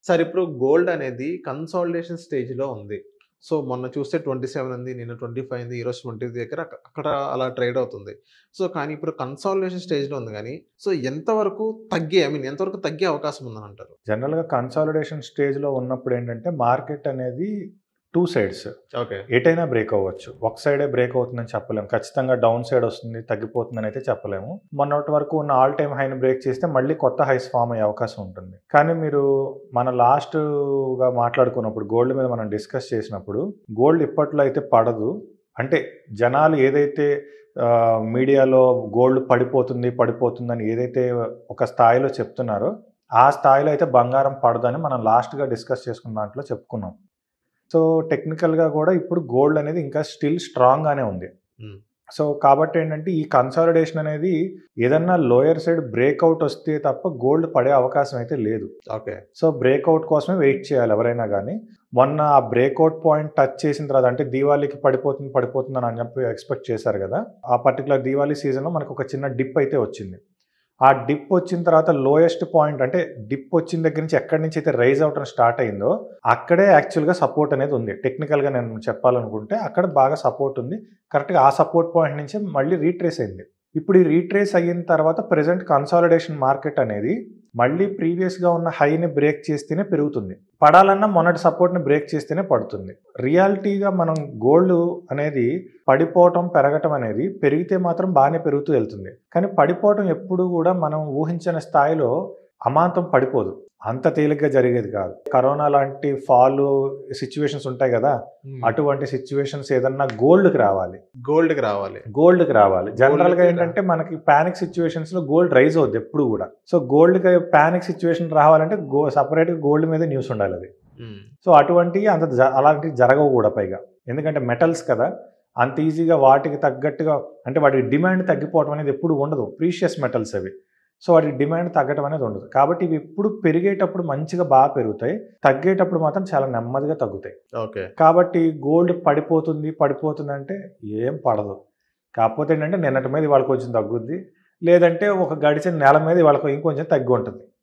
Sir ఇప్పుడు gold అనేది consolidation స్టేజ్‌లో ఉంది. సో, మొన్న చూస్తే 27 ఉంది. నిన్న 25 అయింది. ఈరోజు 20 దగ్గర అక్కడ అలా ట్రేడ్ అవుతుంది. సో, కానీ ఇప్పుడు కన్సాలిడేషన్ స్టేజ్‌లో ఉంది గానీ, సో, ఎంతవరకు ఎంతవరకు తగ్గే అవకాశం ఉందనంటారు? జనరల్‌గా కన్సాలిడేషన్ స్టేజ్‌లో ఉన్నప్పుడేంటంటే, మార్కెట్ అనేది 2 సైడ్స్. ఓకే. ఎటైనా బ్రేక్ అవ్వచ్చు. ఒక సైడే బ్రేక్ అవుతుందని చెప్పలేము. ఖచ్చితంగా డౌన్ సైడ్ వస్తుంది, తగ్గిపోతుందని అయితే చెప్పలేము. మొన్నటి వరకు ఉన్న ఆల్ టైమ్ హైని బ్రేక్ చేస్తే మళ్ళీ కొత్త హైస్ ఫార్మ్ అయ్యే అవకాశం ఉంటుంది. కానీ మీరు మన లాస్ట్‌గా మాట్లాడుకున్నప్పుడు గోల్డ్ మీద మనం డిస్కస్ చేసినప్పుడు, గోల్డ్ ఇప్పట్లో అయితే పడదు. అంటే జనాలు ఏదైతే మీడియాలో గోల్డ్ పడిపోతుంది, పడిపోతుందని ఏదైతే ఒక స్థాయిలో చెప్తున్నారో, ఆ స్థాయిలో అయితే బంగారం పడదని మనం లాస్ట్‌గా డిస్కస్ చేసుకున్న దాంట్లో చెప్పుకున్నాం. సో, టెక్నికల్‌గా గూడా ఇప్పుడు గోల్డ్ అనేది ఇంకా స్టిల్ స్ట్రాంగ్‌గానే ఉంది. హ్మ్. సో, కాబట్టేంటంటే ఈ కన్సాలిడేషన్ అనేది ఏదన్నా లోయర్ సైడ్ బ్రేకౌట్ వస్తే తప్ప గోల్డ్ పడే అవకాశం అయితే లేదు. ఓకే. సో, బ్రేకౌట్ కోసమే వెయిట్ చేయాలి ఎవరైనా గానీ. మొన్న ఆ బ్రేకౌట్ పాయింట్ టచ్ చేసిన తర్వాత అంటే దీవాళికి పడిపోతుంది, పడిపోతుందని అని చెప్పి ఎక్స్‌పెక్ట్ చేశారు గదా! ఆ పర్టిక్యులర్ దీవాళి సీజన్‌లో మనకొక చిన్న డిప్ అయితే వచ్చింది. ఆ డిప్ వచ్చిన తర్వాత లోయెస్ట్ పాయింట్ అంటే డిప్ వచ్చిన దగ్గర నుంచి ఎక్కడి నుంచి అయితే రైజ్ అవ్వటం స్టార్ట్ అయిందో, అక్కడే యాక్చువల్‌గా సపోర్ట్ అనేది ఉంది. టెక్నికల్‌గా నేను చెప్పాలనుకుంటే అక్కడ బాగా సపోర్ట్ ఉంది. కరెక్ట్‌గా ఆ సపోర్ట్ పాయింట్ నుంచే మళ్ళీ రీట్రేస్ అయింది. ఇప్పుడు ఈ రీట్రేస్ అయిన తర్వాత ప్రెజెంట్ కన్సాలిడేషన్ మార్కెట్ అనేది మళ్ళీ ప్రీవియస్‌గా ఉన్న హైని బ్రేక్ చేస్తేనే పెరుగుతుంది. పడాలన్నా మొన్నటి సపోర్ట్‌ని బ్రేక్ చేస్తేనే పడుతుంది. రియాలిటీగా మనం గోల్డ్ అనేది పడిపోవటం, పెరగటం అనేది పెరిగితే మాత్రం బానే పెరుగుతూ ఎళ్తుంది. కానీ పడిపోవటం ఎప్పుడు గూడా మనం ఊహించని స్థాయిలో అమాంతం పడిపోదు. అంత తేలిగ్గా జరిగేది కాదు. కరోనా లాంటి ఫాలు సిట్యుయేషన్స్ ఉంటాయి గదా! హ్మ్. అటువంటి సిట్యుయేషన్స్ ఏదన్నా గోల్డ్‌కి రావాలి. గోల్డ్‌కి రావాలి. గోల్డ్‌కి రావాలి. జనరల్‌గా గోల్డ్‌కి ఏంటంటే మనకి పానిక్ సిట్యుయేషన్స్‌లో గోల్డ్ రైజ్ అవుద్ది ఎప్పుడు గూడా. సో, గోల్డ్‌కి పానిక్ సిట్యుయేషన్ రావాలంటే సెపరేట్‌గా గోల్డ్ మీదే న్యూస్ ఉండాలది. హ్మ్. సో, అటువంటియి అలాంటివి జరగవు గూడా పైగా. ఎందుకంటే మెటల్స్ కదా! అంత ఈజీగా వాటికి తగ్గట్టుగా అంటే వాటి డిమాండ్ తగ్గిపోవడం అనేది ఎప్పుడు ఉండదు. ప్రీషియస్ మెటల్స్ అవి. సో, వాటి డిమాండ్ తగ్గటం అనేది ఉండదు. కాబట్టి ఇవి ఎప్పుడు పెరిగేటప్పుడు మంచిగా పెరుగుతాయి. తగ్గేటప్పుడు మాత్రం చాలా నెమ్మదిగా తగ్గుతాయి. ఓకే. కాబట్టి గోల్డ్ పడిపోతుందంటే ఏం పడదు. కాకపోతే ఏంటంటే నిన్నటి మీద ఇవాళ కొంచెం తగ్గుద్ది. లేదంటే ఒక గడిచిన నెల మీద ఇవాళ ఇంకొంచెం తగ్గుంటది.